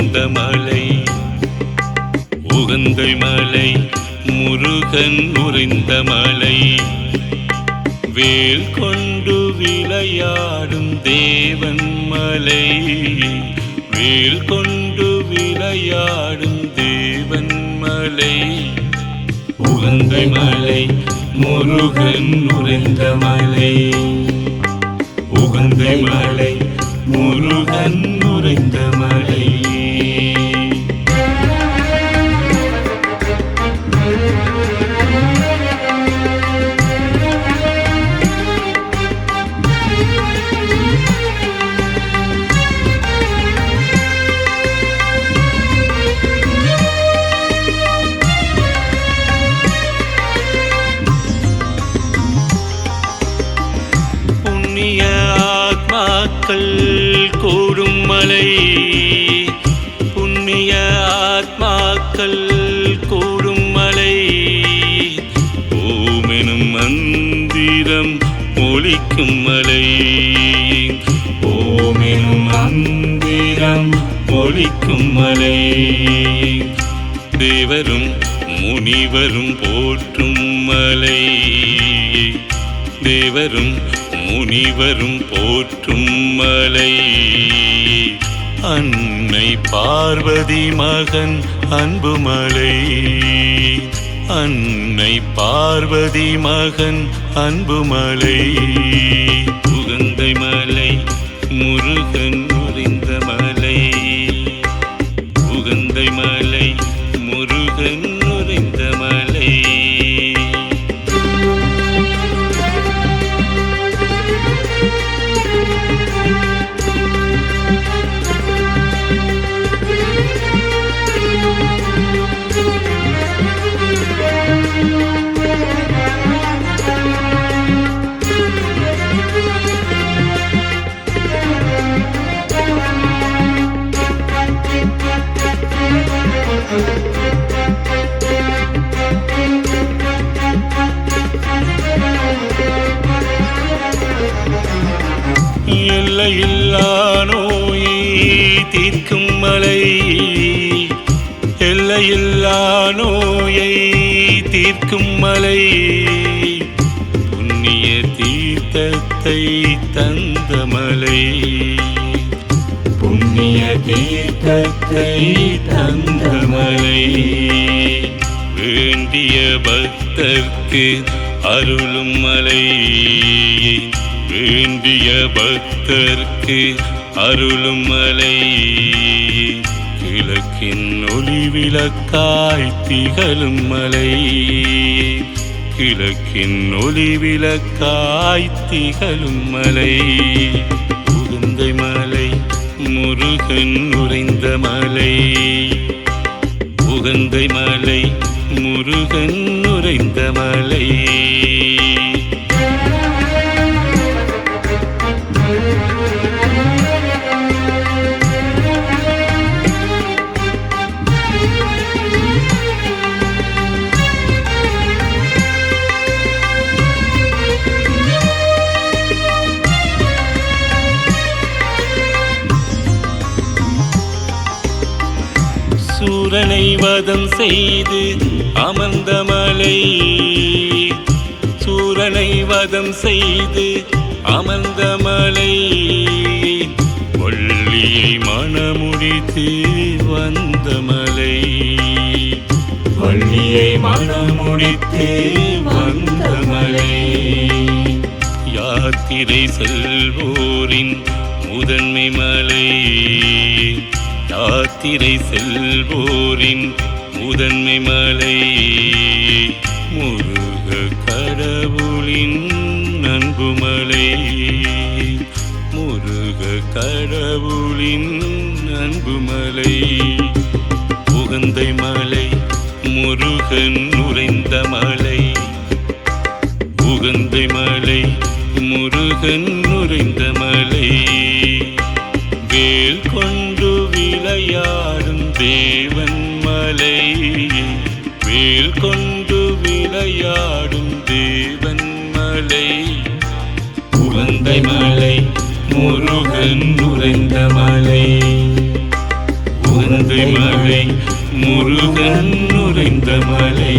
உறைந்த மலை, உகந்தை மலை முருகன் உறைந்த மலை, வேல் கொண்டு விளையாடும் தேவன் மலை, வேல் கொண்டு விளையாடும் தேவன் மலை, உகந்தை மலை முருகன் உறைந்த மலை, உகந்தை மலை முருகன் உறைந்த மலை. புண்ணிய ஆத்மாக்கள் கூடும் மலை, புண்ணிய ஆத்மாக்கள் கூடும் மலை, ஓமெனும் மந்திரம் ஒலிக்கும் மலை, ஓமெனும் மந்திரம் ஒலிக்கும் மலை, தேவரும் முனிவரும் போற்றும் மலை, தேவரும் முனிவரும் போற்றும் மலை, அன்னை பார்வதி மகன் அன்பு மலை, அன்னை பார்வதி மகன் அன்பு மலை, உகந்தை மலை முருகன் உறைந்த மலை, உகந்தை மலை முருகன் உறைந்த மலை. எல்லையில்லா நோயை தீர்க்கும் மலை, எல்லையில்லா நோயை தீர்க்கும் மலை, புண்ணிய தீர்த்தத்தை தந்த மலை, புண்ணிய தீர்த்தத்தை தந்த மலை, வேண்டிய பக்தர்க்கு அருளும் மலை, வேண்டிய பக்தர்க்கு அருளும் மலை, கிழக்கின் ஒளி விளக்காய் திகழும் மலை, கிழக்கின் ஒளி விளக்காய் திகழும் மலை, உகந்தை மலை முருகன் உறைந்த மலை, உகந்தை மலை முருகன் உறைந்த மலை. சூரனை வதம் செய்து அமர்ந்த மலை, சூரனை வதம் செய்து அமர்ந்த மலை, வள்ளியை மணமுடித்து வந்த மலை, வள்ளியை மணமுடித்து வந்த மலை, யாத்திரை செல்வோரின் முதன்மை மலை, யாத்திரை செல்வோரின் முதன்மை மலை, முருக கடவுளின் அன்பு மலை, முருக கடவுளின் அன்பு மலை, உகந்தை மலை முருகன் உறைந்த மலை, உகந்தை மலை முருகன் உறைந்த மலை, வேல் கொண்டு விளையாடும் தேவன் மலை, வேல் கொண்டு விளையாடும் தேவன் மலை, உகந்தை மலை முருகன் உறைந்த மலை, உகந்தை மலை முருகன் நுரைந்த மலை.